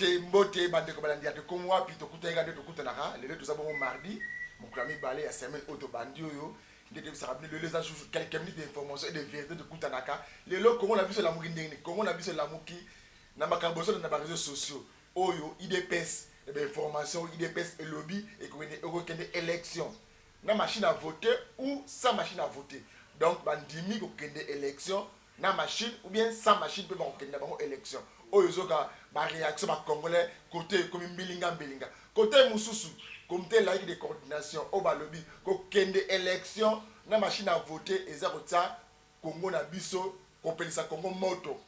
mbote bandeko balandia te comme wapi tokutanga de tokutanaka le tout ça bon mardi mon clami balé à semaine auto bandi yo ndete ça rappelle le les ajouts quelques minutes d'information et de vérité de kutanaka le lo comment on a vu sur la muki ndenge comment on a vu sur la muki na makamboso na ba réseaux sociaux oyo IDPS de information IDPS et lobby et qu'on ait élection na machine à voter ou sans machine à voter donc bandimi ko kende élection na machine ou bien sans machine peut ba kende ba élection oyo zoka ba réaction ba congolais côté comme mbilinga côté mususu comité laïque de coordination au ba lobby ko kende élection na machine à voter ezako tsa Congo na biso ko pelisa Congo moto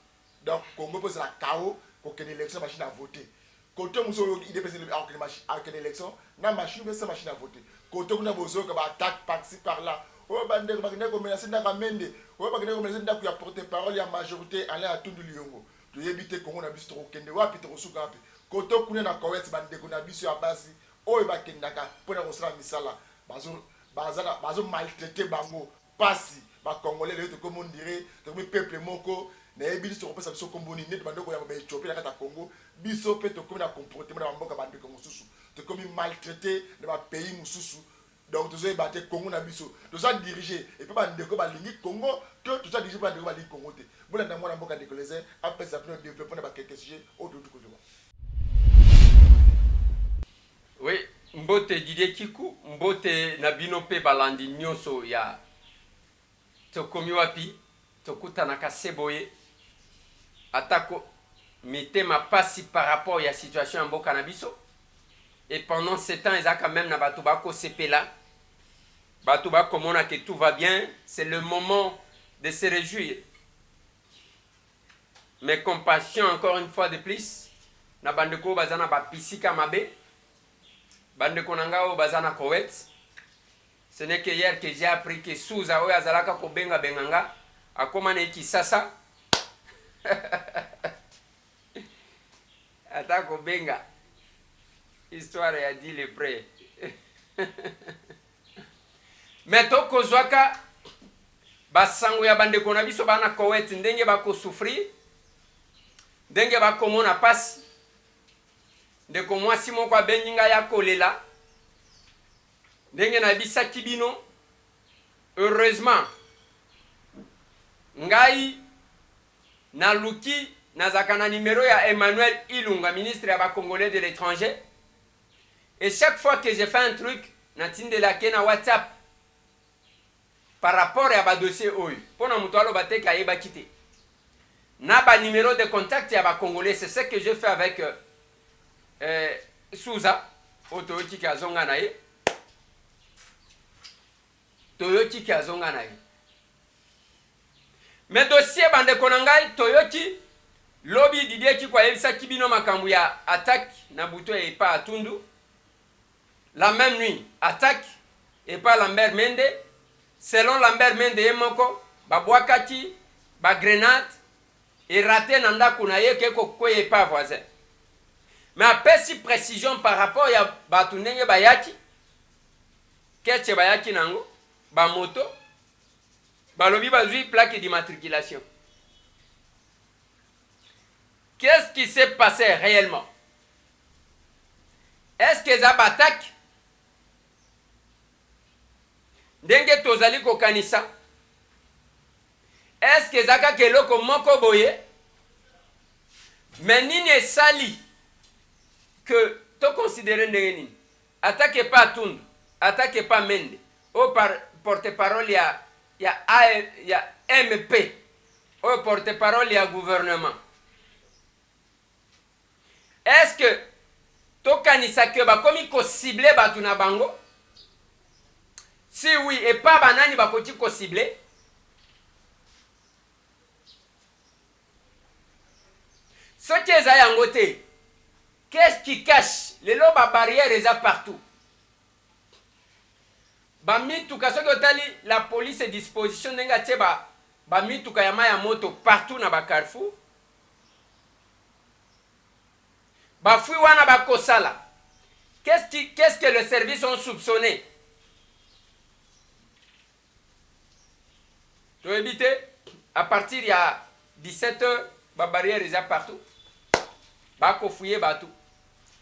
donc Congo pose la chaos ko kende élection machine à voter côté mususu il dépend de machine à kende élection na machine mais sans machine à voter côté kuna bozo ka ba attaque par-ci par-là o bande ko bakene ko menacer ndaka mende o bakene ko menacer ndaka ya porter parole ya majorité aller à Tundu Liongo to yebite Congo na biso to kende wapi to suka wapi côté kuna na Kowet bande ko na biso ya basi o ba kendaka pona ko sala misala bazo maltraiter bango pasi ba congolais le to comme on dirait to peuple moko na yebite to ko pesa biso komboni net bande ko ya ba Ethiopie na kata Congo biso pe to comme na comportement na mboka bande ko mususu to comme maltraiter dans ba pays mususu donc tous les battre Congo na biso tous ça diriger et puis bande ko ba lingi Congo tout ça diriger bande ko ba lingi Congo te bona na mwana mboka décoloniser après ça pour développer na ba quelques sujets au de tout côté. Oui, mbote Didier Kiku, mbote na bino pe balandi nyoso ya tokomi wapi tokutana ka seboye atako mitema pasi par rapport ya situation mboka na biso et pendant ce temps ils a quand même na bato bako sepela bato ba komona que tout va bien, c'est le moment de se réjouir. Mes compassions encore une fois de plus na bandeko bazana ba pisika mabe bandeko nangao bazana Kowet. Ce n'est que hier que j'ai appris que Souza oyo azalaka ko benga benganga akoma na Kisasa atako benga histoire ya dit le prêt. Mais toko zwaka basango ya bandeko na biso bana Kowet ndenge bako souffrir ndenge bako mona pasi ndeko mwasi moko abeninga ya kolela ndenge na bisa kibino. Heureusement ngai na luki nazaka na numéro ya Emmanuel Ilunga, ministre ya ba Congolais de l'étranger, et chaque fois que je fais un truc natinde la kena WhatsApp par rapport à ba dossier oyo pona muto aloba te ka yeba kité na ba numéro de contact ya ba Congolais. C'est ce que je fais avec Souza otoyoki kazonga na ye toyoki kazonga na ye mais dossier bande konangai toyoki lobby Didier Kiku yebisa kibino makambu ya attaque na buto et pas Tundu. La même nuit attaque et pas Lambert Mende. Selon Lambert Mende yemoko babwakati ba grenade et raté nanda kunaye keko koye pas voisin. Mais après si précision par rapport à batunenge bayaki keche bayaki nango ba moto balobi bazui plaque d'immatriculation. Qu'est-ce qui s'est passé réellement? Est-ce que ça batak ndenge tozali kokanisa? Est-ce que zaka keloko moko boye? Mais nini esali que to considérer ndenge nini? Attaque pas Tundu, attaque pas Mende. Au porte-parole ya MP, au porte-parole ya gouvernement. Est-ce que to kanisa ke ba komi ko cibler batu na bango? Si oui, et pas banani ba koti ko cibler. Ce qui est à yangote, qu'est-ce qui cache? Les loba barrières est partout. Bamituka soki otali la police est disposition nenga tie bamituka ya maya moto partout na ba Carrefour. Bafui wana bakosala. Qu'est-ce que les services ont soupçonné? Tu veux éviter à partir il y a 17h, ba barrière est partout. bako fouiller batou.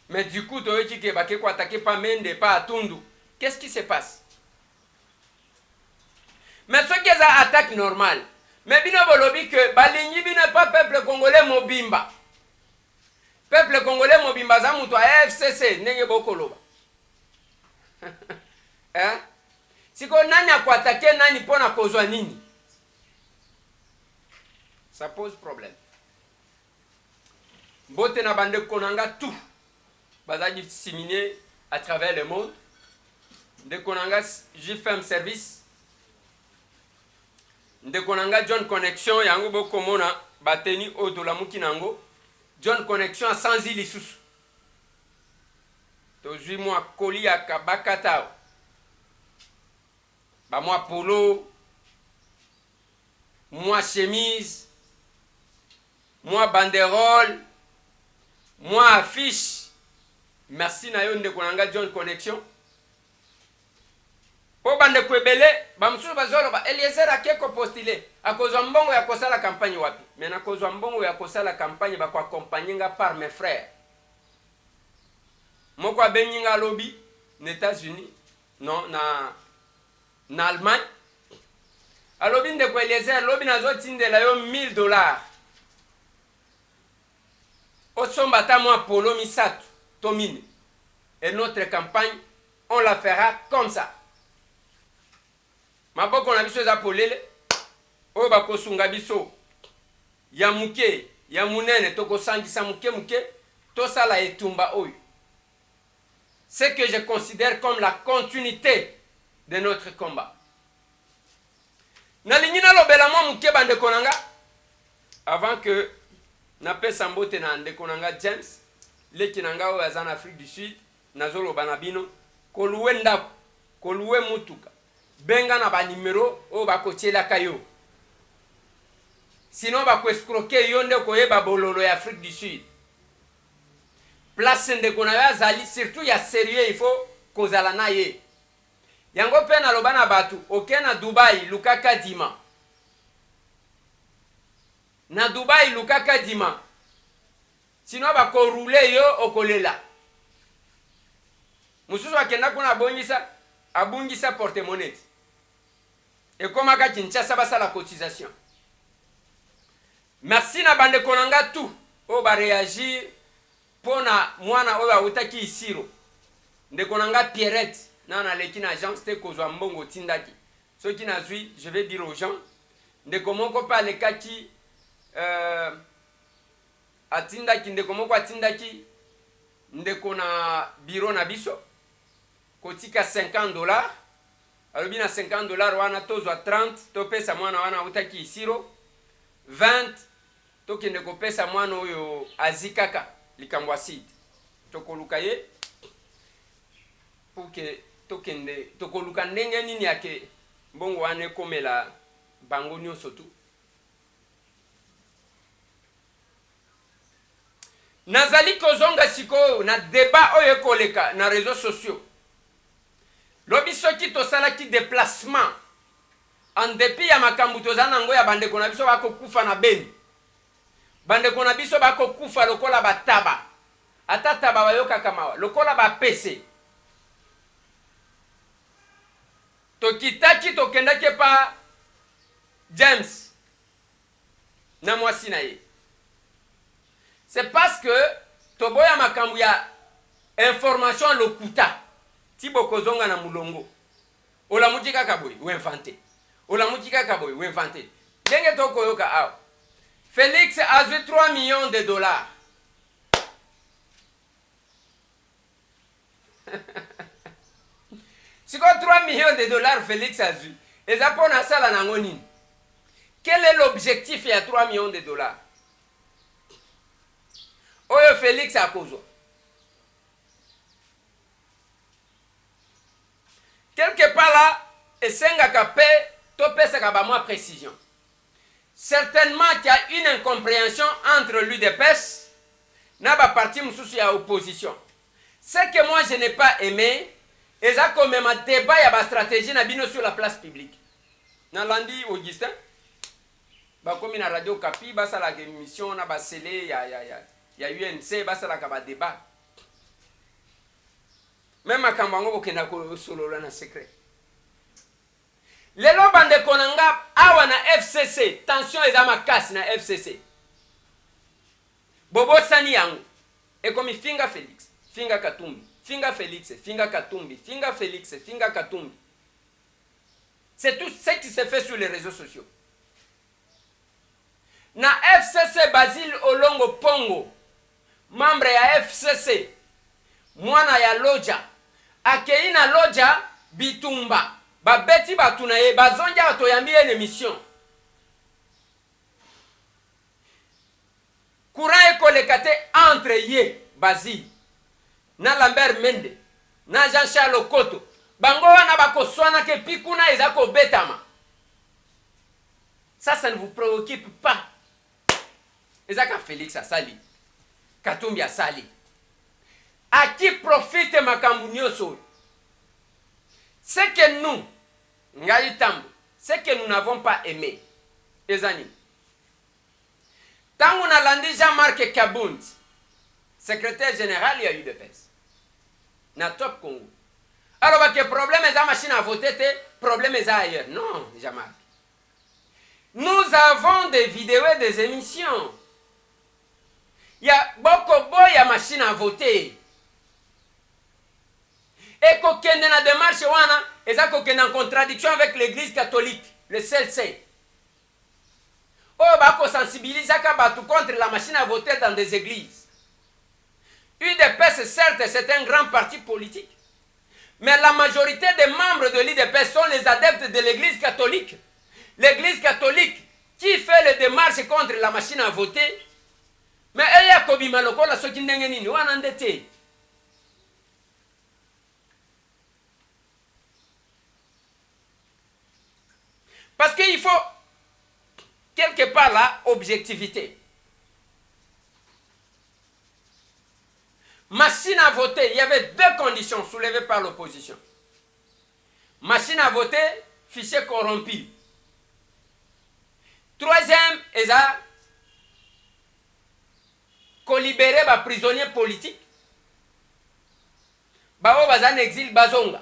Mais du coup, tu dis que bako attaquer pas Mende, pas Atundu. Qu'est-ce qui se passe? Mais ce qui est une attaque normale. Mais bino bolobi que balingi bino pas peuple congolais mobimba. Peuple congolais mobimba za mutu a FCC nenge bokoloba. Hein? Siko nani akwatake nani pona kozwa nini? Ça pose problème. Bote na bande konanga tout. Baza disséminé à travers le monde. De konanga JFM service. De konanga John Connection yango bokomona bateni otolamuki nango. John Connection a sanzi lisusu. Tozui moi koli ya kabakatao. Ba moi polo, moi chemise, moi banderole, moi affiche. Merci na yo ndeko nanga John Connection. Po bande kwebele, ba msusu bazolo ba Eliezer akeko postile. Akozwa mbongo ya kosala campagne wapi? Mais na kozwa mbongo ya kosala campagne ba kwa accompagner par mes frères. Moko abenyinga lobby aux États-Unis, non na Allemagne. Alobi ndeko Eliezer lobby nazo tindela yo $1000. Osomba ta moi polo misato tomine. Et notre campagne on la fera comme ça. Maboko na biso za polele o ba kosunga biso ya muke ya munene toko sangisa muke to sala etumba oyo. Ce que je considère comme la continuité de notre combat. Nalingi na lobela mo muke bande konanga avant que na pesa mbote na ndeko nanga James leki nanga o azana Afrique du Sud nazolo banabino koluwe ndako koluwe mutuka benga na ba numéro o ba kotiela kayo. Sinon ba ko escroquer yo ndeko yeba bololo ya Afrique du Sud. Place ndeko na ya zali surtout ya sérieux il faut kozala na ye. Yango pe na lobana batu okena Dubai lukaka dima. Na Dubai lukaka dima. Sinon ba ko rouler yo okolela. Mususu akenda kuna abungisa porte-monnaie. Et comme à Kinshasa basa la cotisation. Merci na bande konanga tout. O ba réagir pona mwana oyo awutaki isiro. Ndeko nanga Pierrette na leki na agence te kozwa mbongo tindaki. Ce qui na zui, je vais dire aux gens, ndeko moko pa lekaki atindaki ndeko moko atindaki ndeko na bureau na biso kotika $50. Alobi na $50 wana tozwa 30 to pesa mwana wana utaki isiro 20 to kende ko pesa mwana oyo azikaka likambo aside tokoluka ye pour que tokende tokoluka ndenge nini yake mbongo wana ekomela bango nyonso tu. Nazali kozonga siko na débat oyo ekoleka na réseaux sociaux. Lobi soki tosalaki déplacement en dépit ya makambu tozana ngo ya bandeko na biso bako kufa na Beni. Bandeko na biso bako kufa lokola bataba. Ata taba bayoka kamawa lokola ba PC. Tokitaki tokendaki pa James na mwasi na ye. C'est parce que toboya makambu ya information lokuta tibo kozonga na mulongo. Ola mujika kaboy ou inventé. Ola mujika kaboy ou inventé. Denge toko yoka aw. Félix a eu $3 millions. Si quoi $3 millions Félix a eu. Et ça pour na sala na ngoni. Quel est l'objectif ya $3 millions? Oyo Félix a kozo. Quelque part là, et sengaka pe to pesa ka ba moi précision. Certainement qu'il y a une incompréhension entre l'UDPS na ba parti mususu ya opposition. Ce que moi je n'ai pas aimé, et ça comme un débat ya ba stratégie na bino sur la place publique. Na landi Augustin ba komi na radio Kapi ba sala émission na ba sele ya ya UNC basalaka ba débat même makambo yango bokenda kosolola na secret. Lelo bandeko na nga awa na FCC tension eza makasi na FCC bobosani yango ekomi Finga Félix, Finga Katumbi, Finga Félix, Finga Katumbi, Finga Félix, Finga Katumbi. C'est tout ce qui se fait sur les réseaux sociaux. Na FCC Basile Olongo Pongo, membre ya FCC, mwana ya Loja, akei na Loja bitumba, babeti batuna ye, bazonja atoyambi une émission. Courant ekolekate entre ye, Basile, na Lambert Mende, na Jean-Charles Okoto, bango wana bakoswana ke pikuna ezako betama. Ça ne vous préoccupe pas. Ezaka Félix asali, Katumbi asali. À qui profite makambu nyoso? C'est que nous, c'est que nous n'avons pas aimé. Ezani. Tant on a landé Jean-Marc Kabound, secrétaire général, il y a eu de pèse. Na top Congo. Alors, que problème est la machine à voter, problème est ailleurs. Non, Jean-Marc. Nous avons des vidéos et des émissions. Il y a beaucoup de machines à voter. Et qu'on ait une démarche, et ça qu'on est en contradiction avec l'église catholique, le CLC. Oh, bah, qu'on sensibilise contre la machine à voter dans des églises. UDPS, certes, c'est un grand parti politique. Mais la majorité des membres de l'UDPS sont les adeptes de l'église catholique. L'église catholique qui fait les démarches contre la machine à voter. Mais elle a kobi maloko la soki ndenge nini wana ndete. Parce qu'il faut quelque part là objectivité. Machine à voter, il y avait deux conditions soulevées par l'opposition. Machine à voter, fichier corrompu. Troisième, ils ont libéré les prisonniers politiques. Bazan exil Bazonga.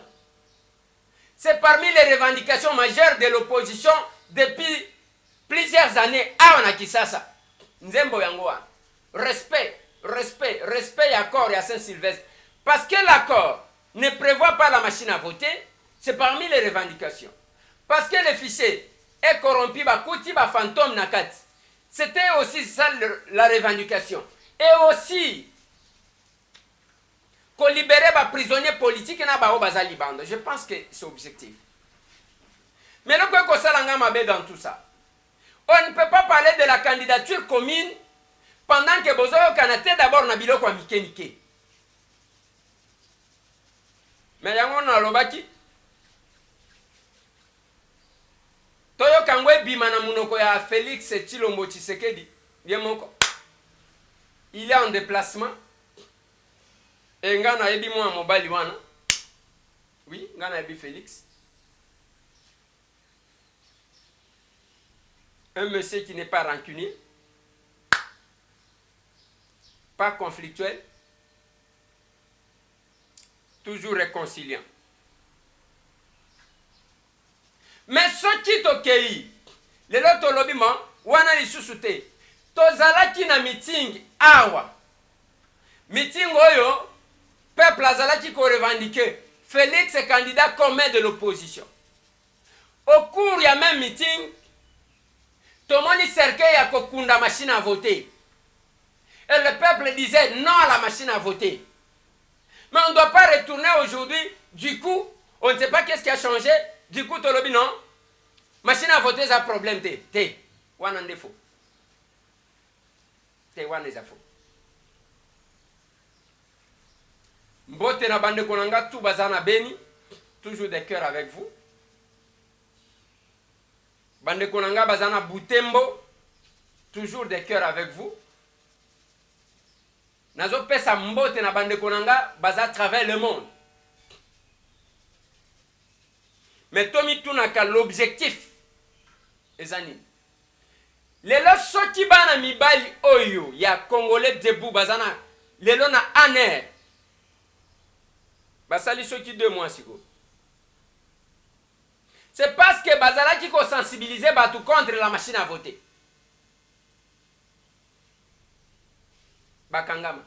C'est parmi les revendications majeures de l'opposition depuis plusieurs années. Ah, on a qui ça? Nzembo Yangoa. Respect et accord à Saint-Sylvestre. Parce que l'accord ne prévoit pas la machine à voter, c'est parmi les revendications. Parce que le fichier est corrompu, Bakouti, fantôme Nakat. C'était aussi ça la revendication. Et aussi, qu'on libérait les prisonniers politiques et je pense que c'est objectif. Mais le quoi dans tout ça, on ne peut pas parler de la candidature commune pendant que Bozo Kanate d'abord Nabilo kwa Mike. Mais yango na lobaki Toyo Kangwe bimana munoko ya Félix Tshilombo Tshisekedi. Il est en déplacement. Et ngana ebi mo mobali wana. Oui, ngana ebi Félix. Un monsieur qui n'est pas rancunier. Pas conflictuel, toujours réconciliant. Mais ce qui t'okei, les autres lobbyman, wana li susute, tozalaki na meeting awa. Meeting oyo, peuple azalaki ko revendiquer, Félix est candidat commun de l'opposition. Au cours ya même meeting, tomoni cercueil ya kokunda machine à voter. Et le peuple disait non à la machine à voter. Mais on ne doit pas retourner aujourd'hui. Du coup, on ne sait pas qu'est-ce qui a changé. Du coup, tu as non. Machine à voter, c'est un problème. T'es. One and défaut. T'es one is a faux. Mbote na bande konanga tout bazana beni. Toujours des cœurs avec vous. Bande konanga bazana Butembo. Toujours des cœurs avec vous. Nazo pesa mbote na bande konanga baza à travers le monde. Mais Tomi Tunaka l'objectif ezani. lelo soki bana mibali oyo ya Congolais debout bazana lelo na aner basali soki 2 mois siko. C'est parce que bazala qui sensibiliser batu contre la machine à voter. Bakangama.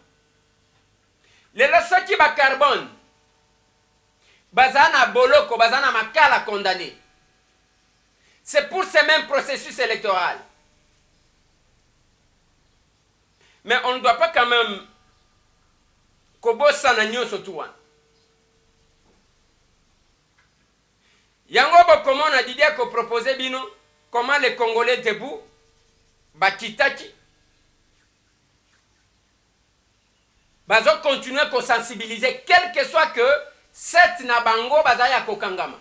Lelo soki ba carbone bazana boloko bazana makala condamné. C'est pour ce même processus électoral. Mais on ne doit pas quand même kobosa na nyoso tuwa. Yango comment on a dit qu'on proposait bino comment les Congolais debout bakitaki bazo continuer à sensibiliser quel que soit que cette na bango bazaya kokangama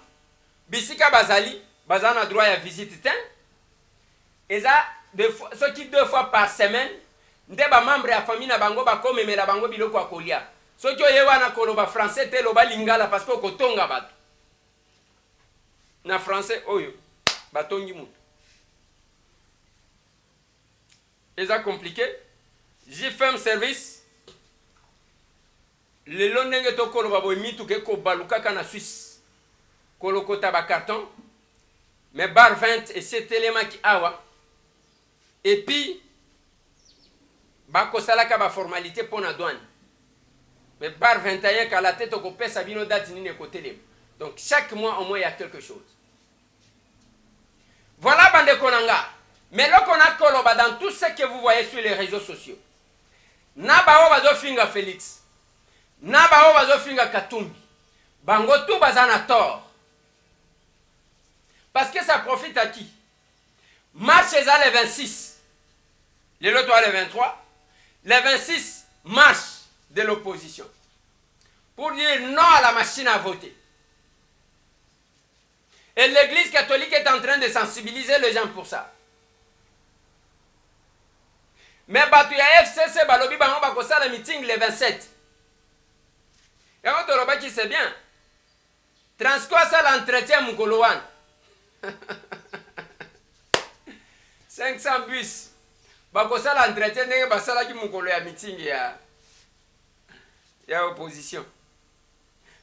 bisika bazali bazana droit à visite ten et ça ce qui 2 fois par semaine nde ba membre ya famille na bango ba komemela bango biloko akolia soki oyewa na koloba français te loba lingala parce que kotonga bato na français oyo batongi mutu eza compliqué. J'ai fait un service le londenge to koloba boy mitu ke ko balukaka na Suisse kolokota ba carton mais bar 20 et cet élément qui awa et puis bakosalaka ba formalité pour na douane mais bar 21 ka la tête ko pesa bino date ni ne côté. Donc chaque mois au moins il y a quelque chose. Voilà bande konanga. Mais là qu'on a koloba dans tout ce que vous voyez sur les réseaux sociaux. Na bao bazo finga Félix. Na bao bazo finga Katumbi. Bango tout bazana tort. Parce que ça profite à qui? Marche ça les 26. Les loto les 23. Les 26 marche de l'opposition. Pour dire non à la machine à voter. Et l'église catholique est en train de sensibiliser les gens pour ça. Mais batu ya FCC balobi bango bakosa la meeting le 27. Et on te roba qui c'est bien. Transco ça l'entretien mukolo wana. 500 bus. Bakosa l'entretien ndenge basala ki mukolo ya meeting ya opposition.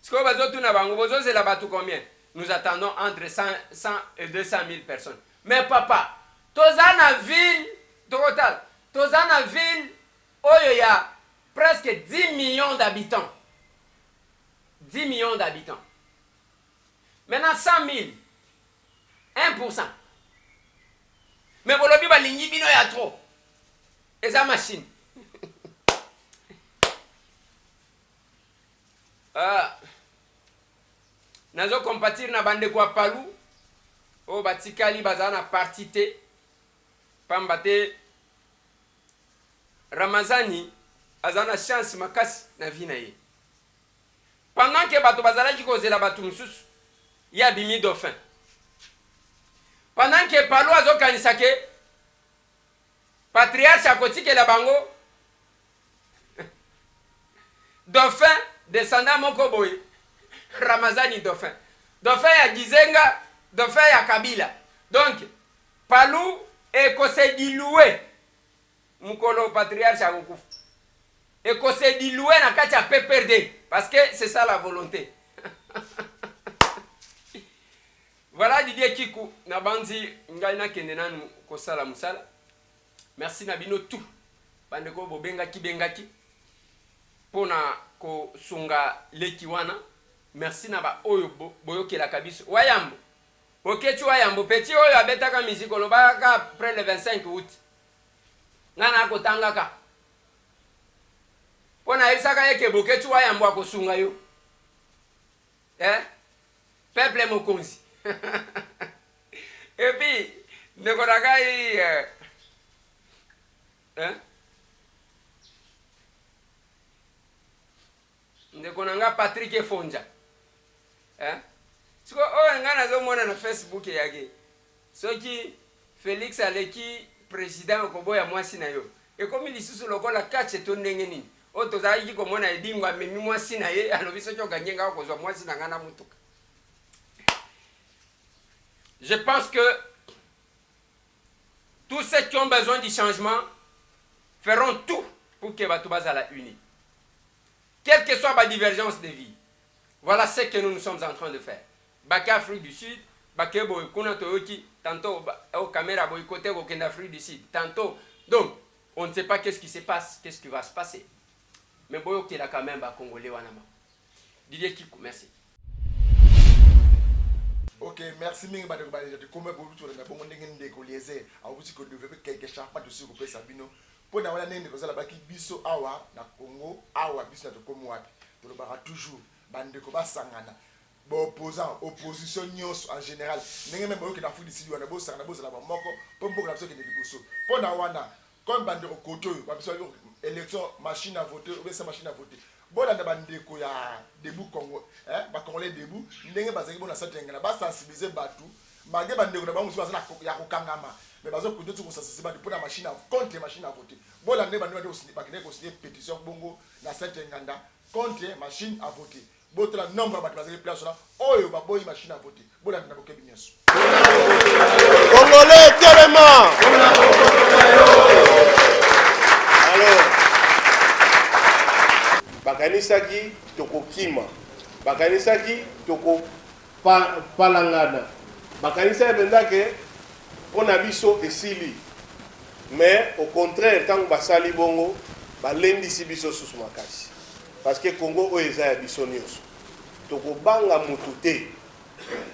Sko bazo tuna bango bozo c'est la batu combien? Nous attendons entre 100 et 200 000 personnes. Mais papa, tozana ville total, tozana ville oyo ya presque 10 millions d'habitants. 10 millions d'habitants. Maintenant 100 000. 1%. Mais bolobi balingi bino ya trop. Et ça machine. Nazo compatir na bande kwa palu o batikali bazana parti te pamba te Ramazani azana chance makasi na vie na ye. Pendant que bato bazala ki kozela bato mususu ya bimi dauphin. Pendant que palu azo kanisa ke patriarche akotike la bango dauphin descendant moko boye. Ramazani dauphin. Dauphin ya Gizenga, dauphin ya Kabila. Donc, Palou et kose diloué. Mukolo patriarche a beaucoup. Et kose diloué na kati a PPRD. Parce que c'est ça la volonté. Voilà Didier Kikou. Na bandi ngaina kendenan kosala musala. Merci Nabino tout. Bandeko bobengaki bengaki. Pona ko sunga lekiwana. Merci naba oyo boyoke la kabiso. Wayambo. Okechu wayambo. Petit oyo abetaka miziko lobaka après le 25 août. Ngana kotanga ka. Pona isaka yeke bokechu wayambo akosunga yo. Peuple mokonzi. Et puis, nekoraka ndekonanga Patrick Fonja. Siko oyo nga nazomona na Facebook yake. Soki Félix aleki président koboya mwasi na yo. Ekomi lisusu lokola kache to ndenge nini. O tozali komona edingwa memi mwasi na ye alobi soki okanyenga kozwa mwasi na ngana mutuka. Je pense que tous ceux qui ont besoin du changement feront tout pour que Batoubaza la unie. Quelle que soit ma divergence de vie. Voilà ce que nous sommes en train de faire. Baka Afrique du Sud, Baka Boykuna Toyoki, tantôt au caméra boycotté au Afrique du Sud, tantôt. Donc, on ne sait pas qu'est-ce qui se passe, qu'est-ce qui va se passer. Mais Boyoki là quand même, Congolais Wanama. Didier Kikou, merci. Ok, merci mingi ba de ba de comme bo tu na bongo ndenge ndeko liese a wuti ko développer quelque chose pas de sur ko pesa bino po na wala nende ko sala baki biso awa na Congo awa biso na to komo wapi to lo bara toujours bande ko basangana bo opposant opposition nyos en général ndenge même boyoki na Afrique du Sud wana bo sangana bo sala ba moko po mboka na biso ke ne liboso po na wana comme bande ko koto ba biso élection machine à voter ou bien sa machine à voter bon na bandeko ya debout Congo ba Congolais debout ndenge bazaki bona satengana ba sensibiliser batu mage bandeko na bango musu bazana ya kokangama mais bazo kuto tu ko sensibiliser batu pour la machine contre machine à voter bon la ndenge bandeko ba kine ko signer pétition bongo na satenganda contre machine à voter boto la nombre batu bazaki place là oyo ba boyi machine à voter bon la ndako kebi nyeso Congolais tellement alors bakanisaki tokokima bakanisaki toko palangana bakanisaki bendake pona biso esili mais au contraire tant basali bongo balendisi biso susu makasi parce que Congo oyo eza ya biso nyonso tokobanga mutu te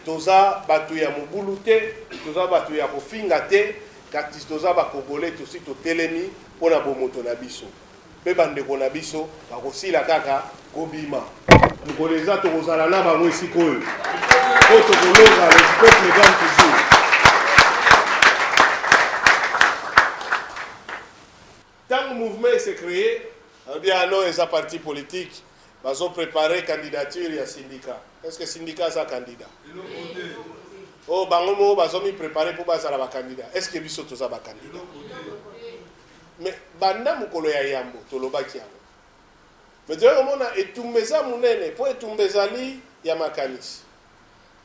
toza batu ya mobulu te toza batu ya kofinga te kati toza bakongolais tosi totelemi pona bomoto na biso pe bandeko na biso bakosila kaka kobima mokolo eza tokozala na bango esika oyo po tokolonga le peuple gagne toujours. Tant mouvement s'est créé on dit ah non eza parti politique bazo préparer candidature ya syndicat. Est-ce que syndicat ça candidat oh bango mo bazo mi préparer pour bazala ba candidat. Est-ce que biso toza ba candidat mais banda mukolo ya yambo tolobaki yango mais tu vois mona etumbeza munene po etumbezali ya makanisi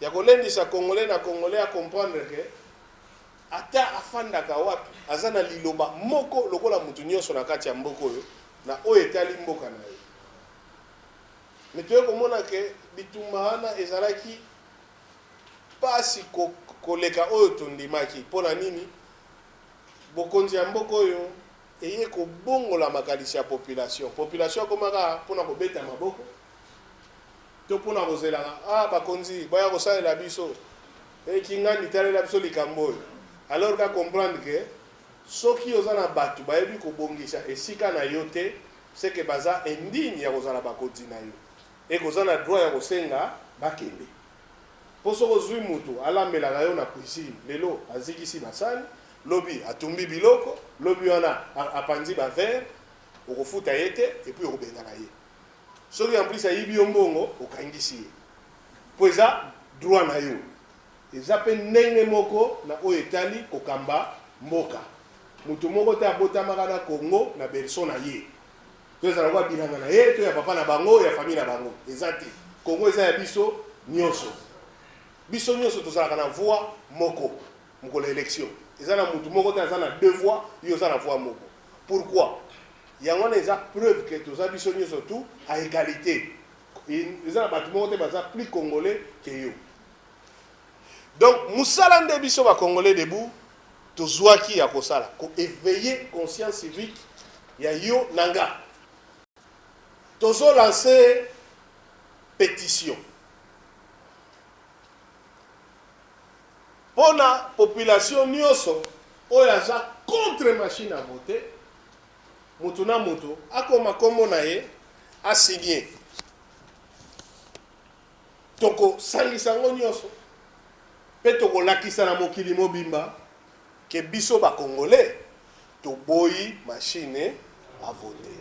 ya kolendisa congolais na congolais à comprendre que ata afandaka wapi azana liloba moko lokola mutu nyonso na kati ya mboko oyo na oyo etali mboka na ye mais tu vois mona ke bitumana ezalaki pasi koleka oyo tondimaki pona nini bokonzi ya mboko oyo eye ko bongo la makalisi ya population komaka pona ko beta maboko to pona ko zela ah bakonzi baya ko sala la biso e kingani tale la biso likambo alors ka comprendre que soki ozana batu bayebi ko bongisa esika na yote c'est que baza indigne ya kozala bakonzi na yo e kozana droit ya kosenga bakende poso kozwi mutu alambela yo na cuisine lelo azikisi basani lobi atumbi biloko lobi wana apanzi ba verre okofuta yete et puis okobengana ye soki en plus ayibi mbongo okangisi ye po eza droit na yo eza pe ndenge moko na oyo etali kokamba mboka mutu moko te abotamaka na Congo na berceau na ye to ezala kwa bilanga na ye to ya papa na bango ya famille na bango eza te Congo eza ya biso nyonso tozalaka na voix moko mokolo élection eza na mutu moko te aza na deux voix yo eza na voix moko pourquoi yango na eza preuve que toza biso nyonso tout à égalité eza na batu moko te baza plus congolais que yo donc musala nde biso ba congolais debout tozwaki ya kosala ko éveiller conscience civique ya yo nanga tozo lancer pétition pour la population nyonso oyo aza contre machine à voter mutu na mutu akoma kombo na ye asigné toko sangisa ngo nyonso pe toko lakisa na mokili mobimba ke biso ba congolais toboyi machine à voter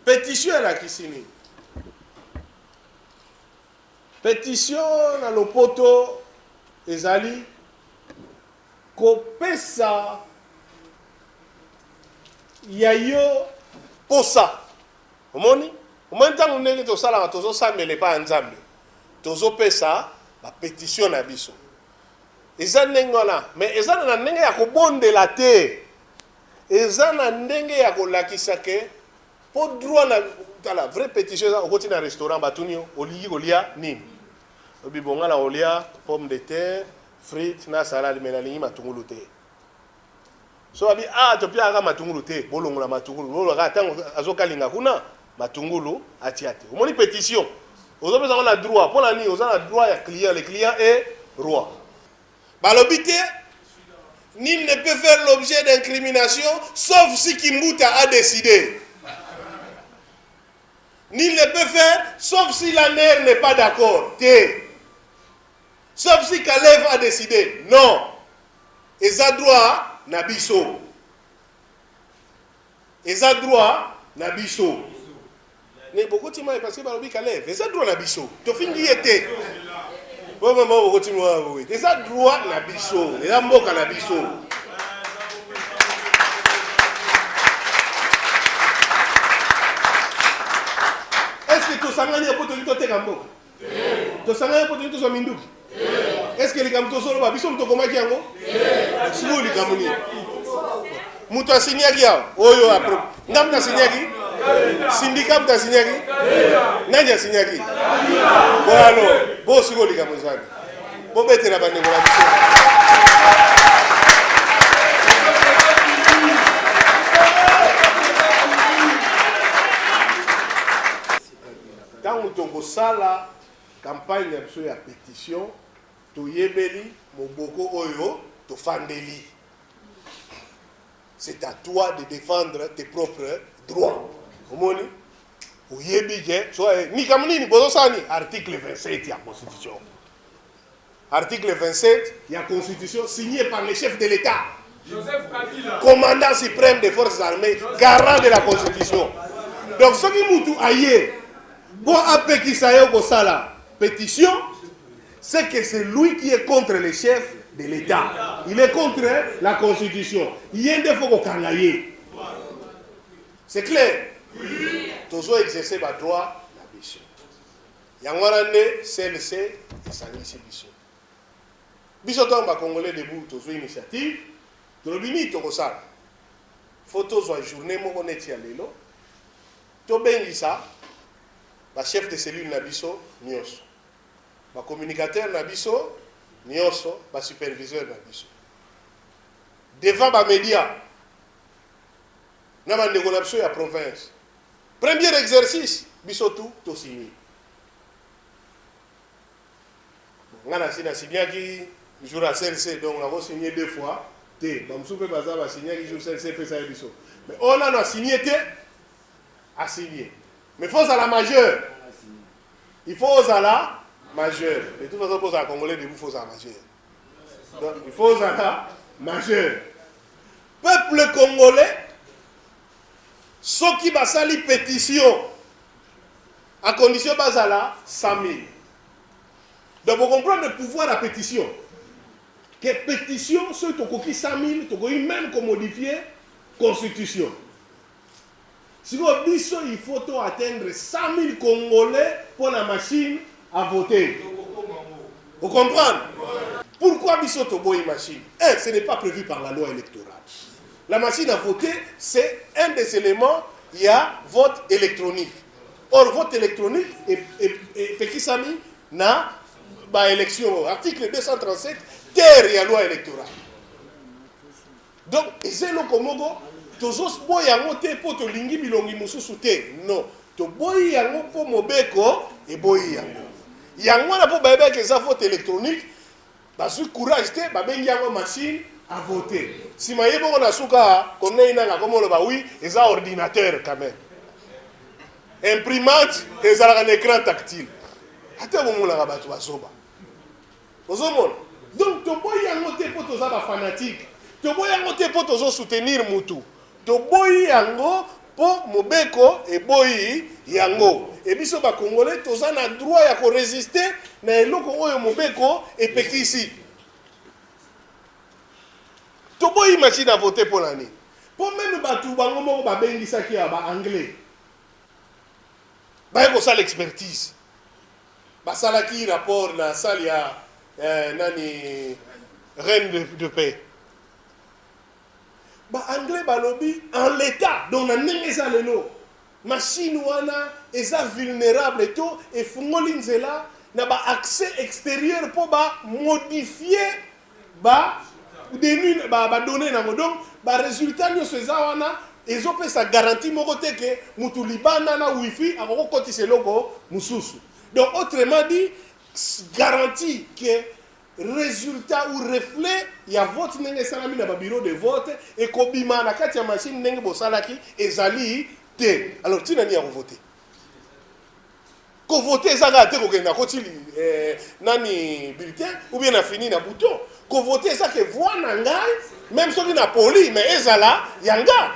pétition à la kisini pétition na lopoto ezali kopesa ya yo posa omoni ntango ndenge tosalaka tozosambela epai ya nzambe tozopesa bapétition na biso eza ndenge wana mais eza na ndenge ya kobondela te eza na ndenge ya kolakisa ke po droit na tala vraie pétition eza okoti na restaurant batuni yo olingi kolia nini obi bonga na olia pomme de terre frites na salade mais nalingi matungulu te so abi topiaka matungulu te bolongola matungulu lolaka ntango azokalinga kuna matungulu atia te omoni pétition ozopesa na droit mpona nini oza na droit ya client le client est roi balobi te nul ne peut faire l'objet d'incrimination sauf si Kimbuta a décidé. Nul ne peut faire sauf si la NER n'est pas d'accord. Sauf si Kalev a décidé. Non. Eza droit na biso. Eza droit na biso. Mais beaucoup de gens parce que balobi Kalev. Eza droit na biso. To fingi été. Bon maman beaucoup de gens oui. Eza droit na biso. Eza mboka na biso. Est-ce que tu sangani ya poto lito teka mboka? Tu sangani ya poto lito so minduki? Est-ce que les kamto solo ba biso mtoko maki yango? Sio li kamuni. Mutu asinyaki yao. Oyo apro. Ngam na sinyaki? Syndicat ta sinyaki? Nanya sinyaki? Bueno, bo sio li kamuzani. Bo bete na bande ngola biso. Quand on sala campagne ya pétition to yebeli moboko oyo to fandeli. C'est à toi de défendre tes propres droits. Omoni oyebi je so ni kamuni ni bozo sani article 27 de la constitution. Article 27 de la constitution signé par le chef de l'État. Joseph Kabila, commandant suprême des forces armées, garant de la constitution. Donc ce qui mutu aye bon, après qui s'aille au Sala pétition, c'est que c'est lui qui est contre le chef de l'État. Il est contre la Constitution. Il y a des fois qu'on cangaye. C'est clair? Toujours exercer ma droit la mission. Il y a un an, CLC et sa mission. Bisoton va congolais debout, toujours initiative. Trobini, tout ça. Photos ou journée, mon honnêteté à l'élo. Tout bien ça. Le chef de cellule Nabiso, Nyoso. Le communicateur Nabiso, Nyoso. Le superviseur Nabiso. Devant les médias, nous avons une négociation à la province. Premier exercice, Biso tout signé. Nous avons signé qui jour à CLC, donc nous avons signé 2 fois. Nous avons signé qui jour à CLC, mais on a signé, a signé. Mais il faut à la majeure. Il faut à la majeure. De toute façon, pour les Congolais, il faut à la majeure. Donc, il faut à la majeure. Peuple congolais, ceux qui va salir pétition, à condition basala 100 000. Donc, vous comprenez le pouvoir de la pétition. Que pétition, ceux qui 100 000, qui même modifier la constitution. Si il faut atteindre 100 000 Congolais pour la machine à voter. Vous comprenez? Pourquoi Bissoto Boy machine? Ce n'est pas prévu par la loi électorale. La machine à voter, c'est un des éléments, il y a vote électronique. Or, vote électronique est petit sami na élection. Article 237, terre et la loi électorale. Donc, c'est le Komogo. Tozos boy yango te po to lingi bilongi mususu te. Non. To boy yango po mobeko et boy yango. Yango na po babe ke za vote électronique. Ba su courage te ba bengi yango machine à voter. Si mayebo na suka konne ina nga komo lo ba oui, eza ordinateur quand même. Imprimante eza un écran tactile. Ata bo mona ba tu basoba. Ozomona. Donc to boy yango te po to za ba fanatique. To boy yango te po to zo soutenir mutu. To boyi yango po mobeko et boyi yango. Et biso ba congolais toza na droit ya ko résister na eloko oyo mobeko et pekisi. To boyi machine à voter pour l'année. Pour même batu bango moko ba bengisa ki ba anglais. Ba ko sala expertise. Ba sala ki rapport na salle ya nani reine de paix. Ba anglais balobi en l'état donc na ndenge eza lelo machine wana eza vulnérable et tout et fungoli nzela na ba accès extérieur pour ba modifier ba denu ba donner nango donc ba résultat nyonso eza wana ezopesa garantie moko te ke mutu libanda na wifi akokotisa eloko mususu. Donc autrement dit garantie que résultat ou reflet ya vote ndenge esalami na bureau de vote ekobima na kati ya machine ndenge bosalaki ezali te. Alors tina ni ya kovote kovote ezaka te kokenda kotili nani bulletin ou bien na fini na bouton kovote ezaka voix na ngai même soki na poli mais ezala yanga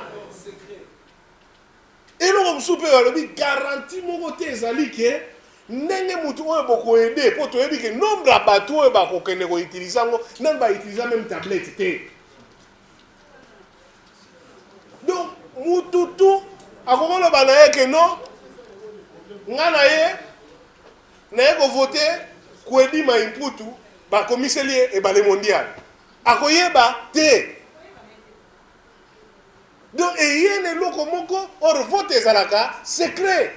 eloko mosusu mpe balobi garantie moko te ezali ke ndenge mutu oyo bokoede po toyebi ke nombre ya bato oyo bakokende koutilize yango nani bautilize même tablette te. Donc mutu tu akokoloba na ye ke non nga na ye naye kovote koedima imputu bakomiseli ye ebale mondial akoyeba te. Donc eyene eloko moko or vote ezalaka secret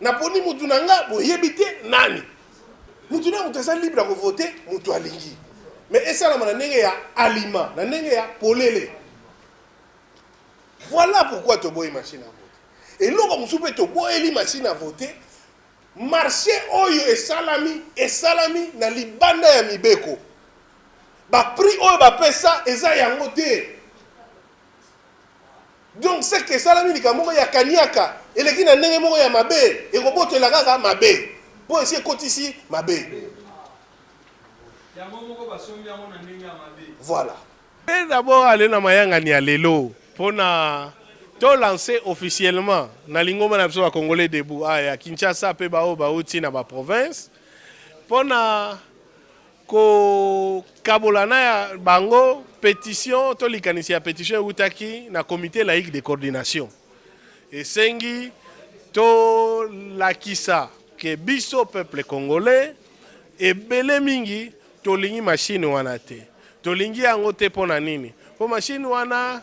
na poni mutu nanga boyebi te nani mutu na mutu eza libre ya voter mutu alingi mais esalama na ndenge ya aliment na ndenge ya polele. Voilà pourquoi toboyi machine à voter eloko mosusu mpe toboyeli machine à voter marché oyo esalami na libanda ya mibeko baprix oyo bapesa eza yango te. Donc c'est que salami likambo ya kaniaka eleki na ndenge moko ya mabe ekobotela kaka mabe po esi ekotisi mabe. Voilà. Et d'abord aller na mayanga ni alelo pona to lancer officiellement na lingoma na biso ba Congolais debout ya Kinshasa pe ba o ba uti na ba province pona ko kabolana ya bango pétition to likanisi ya pétition utaki na comité laïque de coordination et sengi to lakisa ke biso peuple congolais et belé mingi to lingi machine wana te to lingi yango te pona nini po machine wana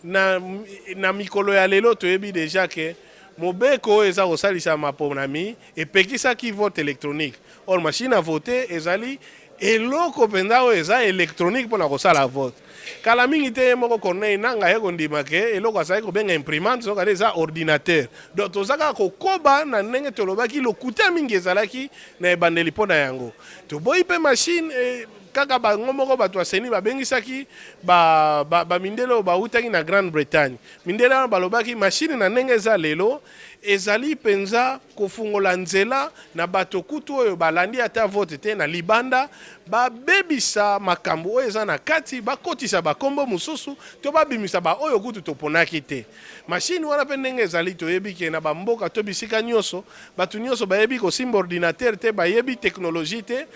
na mikolo ya lelo to yebi déjà que mobeko eza kosalisa maponami et pekisa ki vote électronique or machine à voter ezali eloko penza oyo eza électronique mpona kosala vote kala mingi te moko corneille nanga ye kondima ke eloko azali kobenga imprimante sokade eza ordinateur donc tozaka kokoba na ndenge tolobaki lokuta mingi ezalaki na ebandeli mpona yango toboyi mpe machine kaka bango moko bato aseni babengisaki bamindele oyo bautaki na Grande-Bretagne mindele wana balobaki machine na ndenge eza lelo ezali penza kofungola nzela na bato kutu oyo balandi ata vote te na libanda babebisa makambo oyo eza na kati bakotisa bakombo mosusu to babimisa oyo kutu toponaki te machine wana mpe ndenge ezali toyebi ke na bamboka to bisika nyonso bato nyonso bayebi kosimba ordinateur te bayebi teknologie te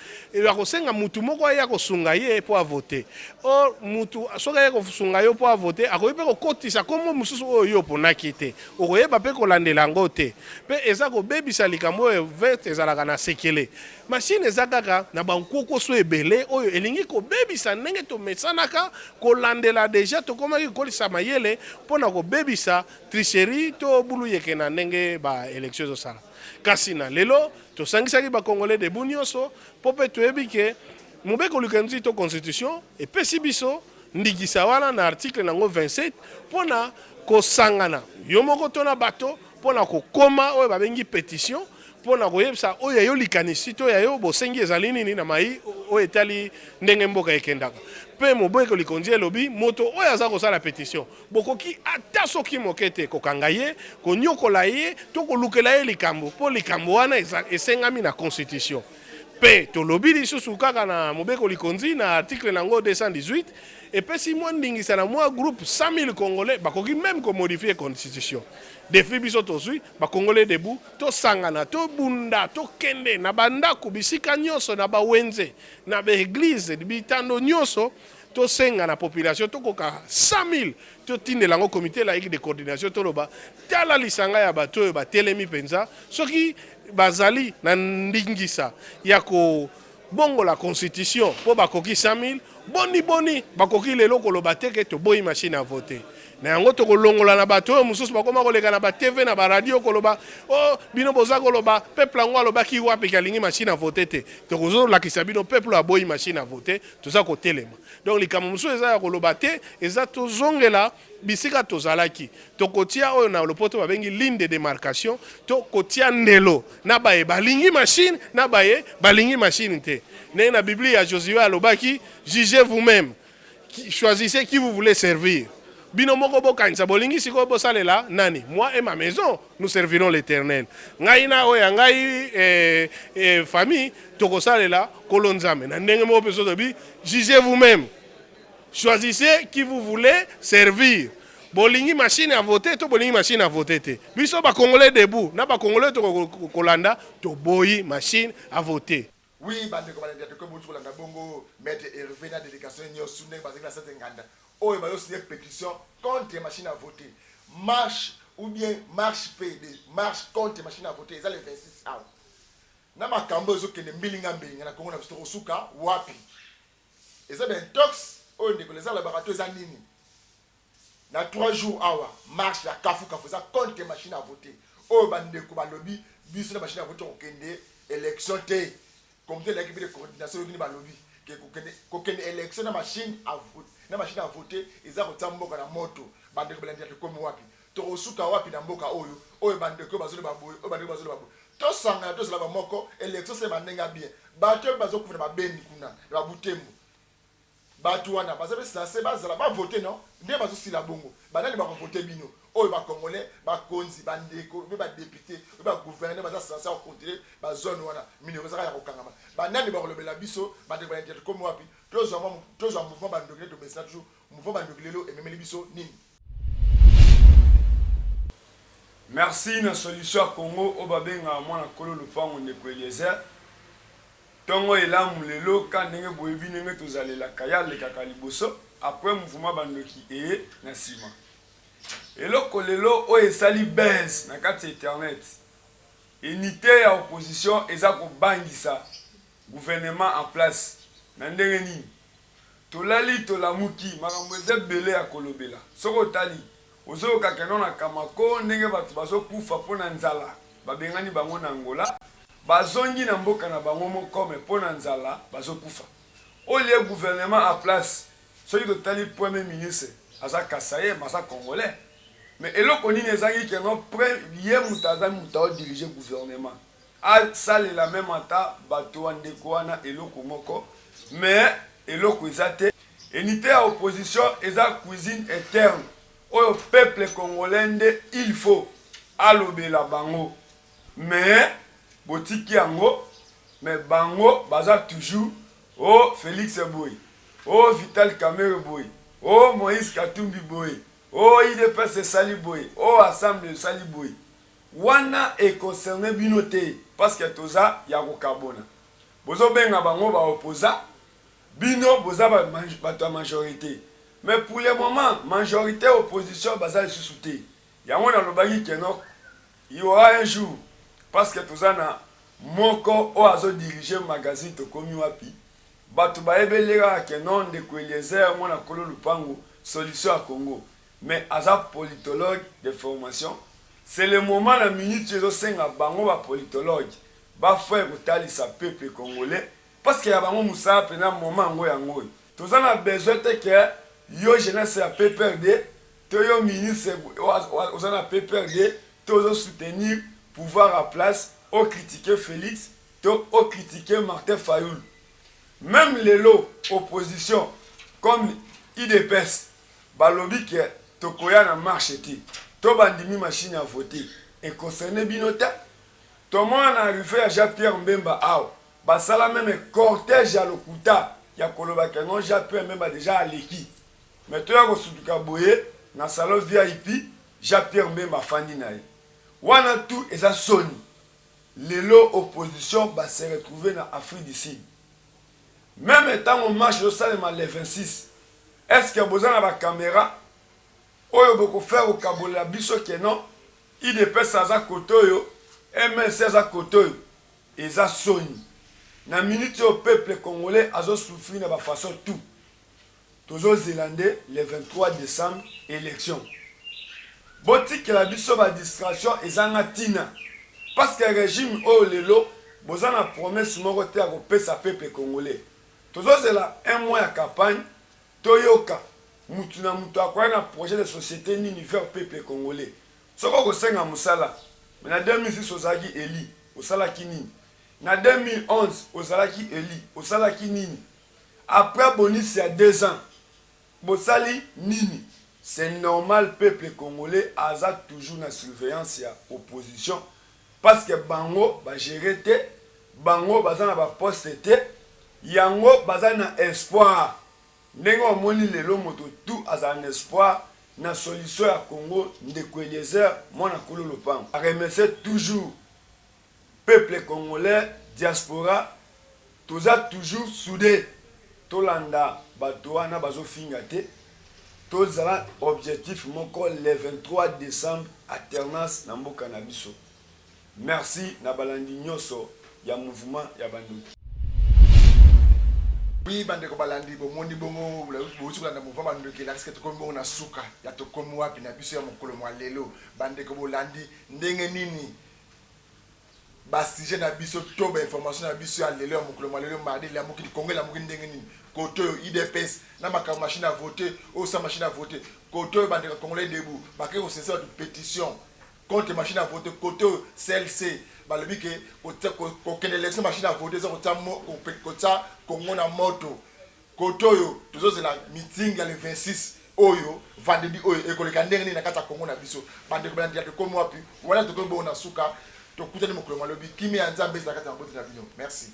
bakosenga mutu moko aya kosunga ye mpo avote or mutu soki aya kosunga yo mpo avote akoyebi mpe kokotisa kombo mosusu oyo yo oponaki te okoyeba mpe kolandela yango te mpe eza kobebisa likambo oyo vote ezalaka na sekele machine eza kaka na bankokoso ebele oyo elingi kobebisa ndenge tomesanaka kolandela deja tokomaki kokolisa mayele mpona kobebisa tricherie to bulu yeke na ndenge baélection ezosala kasi na lelo tosangisaki bakongolais debout nyonso mpo mpe toyebi ke mobeko likanisi to constitution epesi biso ndikisa wana na article nango 27 mpona kosangana yo moko to na bato mpona kokoma oyo babengi pétition mpona koyebisa oyo yo likanisi to yo bosengi ezali nini na mai oyo etali ndenge mboka ekendaka mpe mobeko likonzi elobi moto oyo aza kosala pétition bokoki ata soki moke te kokanga ye konyokola ye to kolukela ye likambo mpo likambo wana esengami na constitution mpe tolobi lisusu kaka na mobeko likonzi na article nango 218 epesi mwa ndingisa na mwa groupe 100 000 congolais bakoki même komodifie constitution defi biso tozwi bakongolais debout tosangana tobunda tokende na bandako bisika nyonso na bawenze na baeglize bitando nyonso tosenga na population tokoka 100 000 totindela yango comité laïque de coordination toloba tala lisanga ya bato oyo batelemi penza soki bazali na ndingisa ya bongo la constitution po bakoki 100 000 boni bakoki lelo koloba te ke to boyi machine à voter na yango to kolongola na bato oyo mosusu bakoma koleka na ba TV na ba radio koloba oh bino boza koloba peuple ngo alobaki wapi kalingi machine à voter te to kozolakisa bino peuple aboyi machine à voter toza kotelema donc likambo mosusu eza ya koloba te eza tozongela bisika tozalaki tokotia oyo na lopoto babengi ligne de démarcation to kotia ndelo na baye balingi machine na baye balingi machine te ne na Biblia ya Josué alobaki jugez vous-même choisissez qui vous voulez servir bino moko bokanisa bolingi siko bosalela nani moi et ma maison nous servirons l'Éternel ngai na oya ngai famille tokosalela kolonzame na ndenge mo peso tobi jugez vous-même choisissez qui vous voulez servir. Bolingi machine à voter, to bolingi machine à voter te. Biso ba Congolais debout, na ba Congolais to kolanda to boyi machine à voter. Oui, bande ko balanda to ko mutu kolanda bongo maître Hervé na délégation nyo sunne ba zikla 750. Oyo ba yo signer pétition contre machine à voter. Marche ou bien marche PD, marche contre machine à voter, ça le 26 août. Na makambo zo kende mbilinga mbilinga na Congo na biso suka wapi. Eza ben tox oyo ndeko les laboratoire za nini na 3 jours awa marche la kafu ça contre machine à voter oyo bandeko balobi biso na machine à voter okende élection te comité de l'équipe de coordination ni balobi ke kokende élection na machine à voter eza kotamboka na moto bandeko balandi ya komi wapi to osuka wapi na mboka oyo bandeko bazolo baboy oyo bandeko bazolo baboy to sanga to zala ba moko élection c'est bandenga bien bato bazo kufuna babeni kuna ba butembo bato wana bazabe sase bazala ba voter non nde bazo sila bongo banani ba voter bino oyo ba congolais ba konzi bandeko ba député ba gouverneur baza sase au contrôler ba zone wana minero zaka ya kokangama banani ba kolobela biso bandeko ba intérêt comme wapi tozo mouvement bandokele to message toujours mouvement bandokelelo et même biso nini. Merci na solution Congo obabenga mwana kolo lupango ndeko Eliezer tongo elamu lelo ka ndenge boyebi ndenge tozalela kaya lekaka liboso après mouvement bandoki na sima eloko lelo o esali baisse na kati internet unité ya opposition eza kobangisa gouvernement en place na ndenge nini tolali tolamuki makambo ezebele ya kolobela soko tali ozoyoka keno na kamako ndenge bato bazokufa mpo na nzala babengani bango na Angola bazongi na mboka na bango moko me mpo na nzala bazokufa olie gouvernement en place soki totali premier ministre aza kasaye masa congolais mais eloko nini ezangi keno ye moto aza moto aodirige gouvernement asalela meme ata bato wa ndeko wana eloko moko mais eloko eza te unité ya opposition eza cuisine interne oyo peuple congolais nde il faut alobela bango mais botiki yango mais bango baza toujours oh Félix Boy oh Vital Kamerhe Boy oh Moïse Katumbi Boy oh IDPS Sali Boy oh Assemblée Sali Boy wana e concerné bino te parce que toza ya kokabona bozo benga bango ba opposa bino boza ba majorité. Mais pour le moment, majorité opposition basale sous souté. Il y a un lobaki qui il y aura un jour parce que tout ça na moko o azo diriger magazine to komi wapi. Batu ba ebelega ke non de Eliezer mona kolo lupango solution à Congo. Mais aza politologue de formation, c'est le moment la minute je senga bango ba politologue ba faire kotali sa peuple congolais parce que ya bango musa pena moment ngo yango. Tout ça na besoin que yo jeunesse ya PPRD to yo ministre aux na PPRD to soutenir pouvoir à place au critiquer Félix to au critiquer Martin Fayoul même les lots opposition comme IDPS balobi que to koya na marche ti to bandimi machine à voter et concerné binota to mona arrivé à Jean-Pierre Mbemba aw basala même cortège à lokuta ya koloba que non Jean-Pierre Mbemba déjà à l'équipe. Mais tu as reçu du caboye, dans le salon VIP, Jean-Pierre Mbemba fandi naï. Wana tout et ça sonne. Les lots opposition va se retrouver dans l'Afrique du Sud. Même étant on marche le salon le 26, est-ce que vous avez la caméra? Oyo boko faire au Kabola biso que non? Il dépêche ça za kotoyo, MSC za kotoyo, et ça sonne. na minute au peuple congolais azo souffrir na ba façon tout tozo zélandais le 23 décembre élection botique la biso ba distraction ezanga tina parce que régime o lelo bozana promesse moko te ko pesa peuple congolais tozo zela un mois ya campagne toyoka mutu na mutu akoya na projet de société nini faire peuple congolais soko ko senga musala mais na 2006 ozalaki eli osalaki nini na 2011 ozalaki eli osalaki nini après bonus ya 2 ans bosali nini c'est normal peuple congolais aza toujours na surveillance ya opposition parce que bango ba gérer te bango baza na ba poste te yango baza na espoir ndenge omoni lelo moto tout aza na espoir na solution ya Congo ndeko Eliezer mwana kolo lopango a remercier toujours peuple congolais diaspora toza toujours soudé tolanda bato wana bazofinga te tozala objectif moko le 23 décembre alternance na mboka na biso. Merci na balandi nyonso ya mouvement ya banduki. Oui, bande ko balandi bo mondi bongo la botu na mouvement banduki la risque to kombo na suka ya to komo wapi na biso ya mokolo mwa lelo bande ko bolandi ndenge nini ba sujet na biso to ba information na biso ya lelo ya mokolo mwa lelo mardi la mokili Congo la mokili ndenge nini koto IDPS na maka machine à voter ou sa machine à voter koto bande congolais debout ba ke ko cesser de pétition contre machine à voter koto CLC ba lobi ke ko kene élection machine à voter ça ko ta Congo na moto koto yo tozo la meeting ya le 26 oyo vendredi oyo ekoleka ndenge nini na kata Congo na biso bande ko bande ya to komo wapi wala to ko bona suka to kutani mokolo malobi kimi ya nzambe za kata mbote na bino merci.